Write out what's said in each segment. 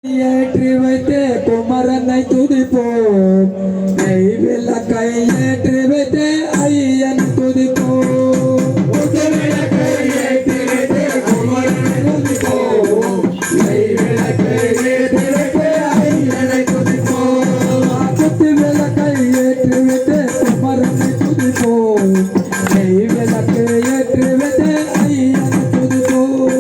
ஏற்றி வைத்தே குமரனை துதிப்போம், நெய் விளக்கை ஏற்றி வைத்தே ஐயன் துதிப்போம். புது விளக்கை ஏற்றி வைத்தே குமரனை துதிப்போம், நெய் விளக்கை ஏற்றி வைத்தே ஐயனை துதிப்போம். புது விளக்கை ஏற்றி வைத்தே குமரனை துதிப்போம், நெய் விளக்கை ஏற்றி வைத்தே ஐயனை துதிப்போம்.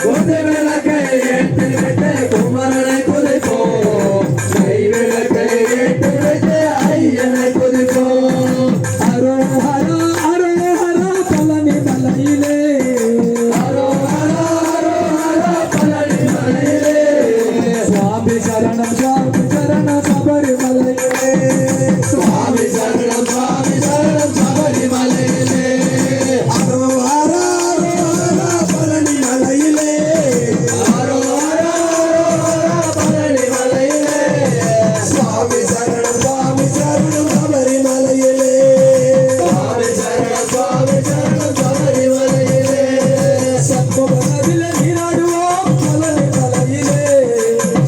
புது விளக்கை ஏற்றி வைத்தே குமரனை துதிப்போம், நெய் விளக்கை ஏற்றி வைத்தே ஐயனை துதிப்போம். அரோஹரா அரோஹரா பழனி மலையிலே, அரோஹரா அரோஹரா பழனி மலையிலே, சுவாமி சரணம் சபரிமலையிலே, சுவாமி சரணம் சபரிமலையிலே. அரோஹரா அரோஹரா பழனி மலையிலே, அரோஹரா அரோஹரா பழனி மலையிலே, சுவாமி சரணம் சபரிமலையிலே, சுவாமி சரணம் சபரிமலையிலே. சண்முக நதியிலே நீராடுவோம் பழனி மலையிலே,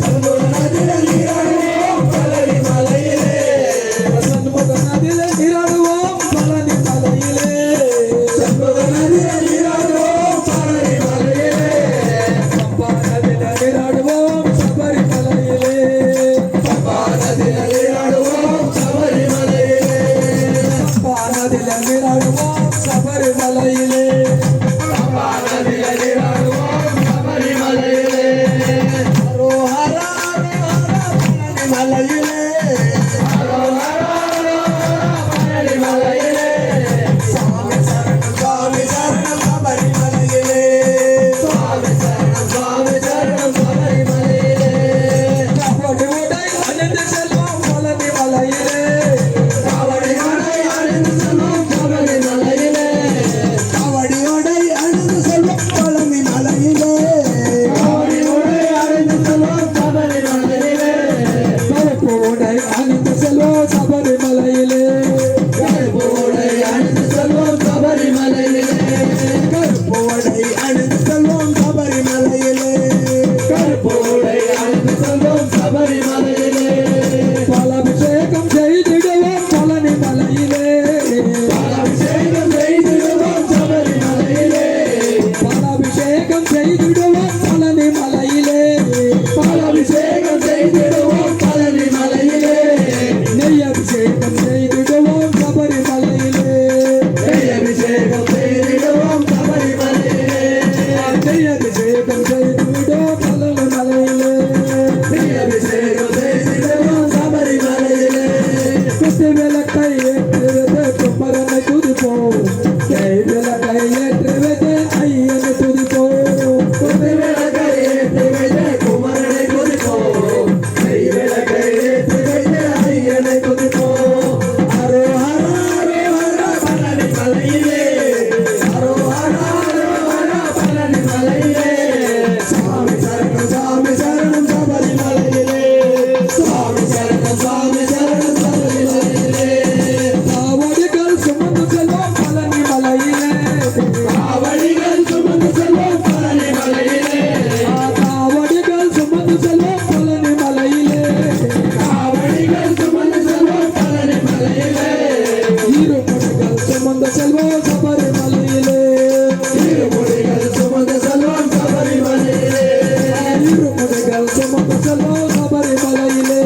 சண்முக நதியிலே நீராடுவோம் பழனி மலையிலே, சண்முக நதியிலே நீராடுவோம் பழனி மலையிலே, சண்முக நதியிலே நீராடுவோம் பழனி மலையிலே. பம்பா நதியிலே நீராடுவோம் சபரிமலையிலே, பம்பா நதியிலே நீராடுவோம் சபரிமலையிலே, பம்பா நதியிலே நீராடுவோம் சபரிமலையிலே, பம்பா நதியிலே நீராடுவோம் சபரிமலையிலே. அரோஹரா அரோஹரா பழனி மலையிலே, அரோஹரா அரோஹரா பழனி மலையிலே, சுவாமி சரணம் சபரிமலையிலே, சுவாமி சரணம் சபரிமலையிலே. காவடி உடை அணிந்து செல்வோம் பழனி மலையிலே, காவடி உடை அணிந்து செல்வோம் பழனி மலையிலே, காவடி உடை அணிந்து செல்வோம் பழனி மலையிலே, காவடி உடை அணிந்து செல்வோம் பழனி மலையிலே, கருப்பு உடை அணிந்து செல்வோம் சபரிமலையிலே, கருப்பு உடை அணிந்து செல்வோம் சபரிமலையிலே, கருப்பு உடை அணிந்து செல்வோம் சபரிமலையிலே, கருப்பு உடை அணிந்து செல்வோம் சபரிமலையிலே. பாலாபிஷேகம் செய்திடுவோம் பழனி மலையிலே, பாலாபிஷேகம் செய்திடுவோம் சபரிமலையிலே, பாலாபிஷேகம் செய்திடுவோம் பழனி மலையிலே, பாலாபிஷேகம் செய்திடுவோம் பழனி மலையிலே, நெய் அபிஷேகம் செய்திடுவோம் சபரிமலையிலே, நெய் அபிஷேகம் செய்திடுவோம் சபரிமலையிலே, நெய் அபிஷேகம் செய்திடுவோம் பழனி மலையிலே, நெய் அபிஷேகம் செய்திடுவோம் சபரிமலையிலே. குத்து விளக்கை ஏற்றி வைத்தே குமரனை துதிப்போம், நெய் விளக்கை ஏற்றி வைத்தே ஐயனை துதிப்போம். குத்து விளக்கை ஏற்றி வைத்தே குமரனை துதிப்போம், நெய் விளக்கை ஏற்றி வைத்தே ஐயனை துதிப்போம். அரோஹரா அரோஹரா பழனி மலையிலே, அரோஹரா அரோஹரா பழனி மலையிலே, சுவாமி சரணம் சபரிமலையிலே, சுவாமி சரணம் சபரிமலையிலே. காவடிகள் சுமந்து செல்வோம் பழனி மலையிலே, காவடிகள் சுமந்து செல்வோம் பழனி மலையிலே, காவடிகள் சுமந்து செல்வோம் பழனி மலையிலே, காவடிகள் சுமந்து செல்வோம் பழனி மலையிலே. இருமுடிகள் சுமந்து செல்வோம் சபரிமலையிலே, இருமுடிகள் சுமந்து செல்வோம் சபரிமலையிலே, இருமுடிகள் சுமந்து செல்வோம் சபரிமலையிலே.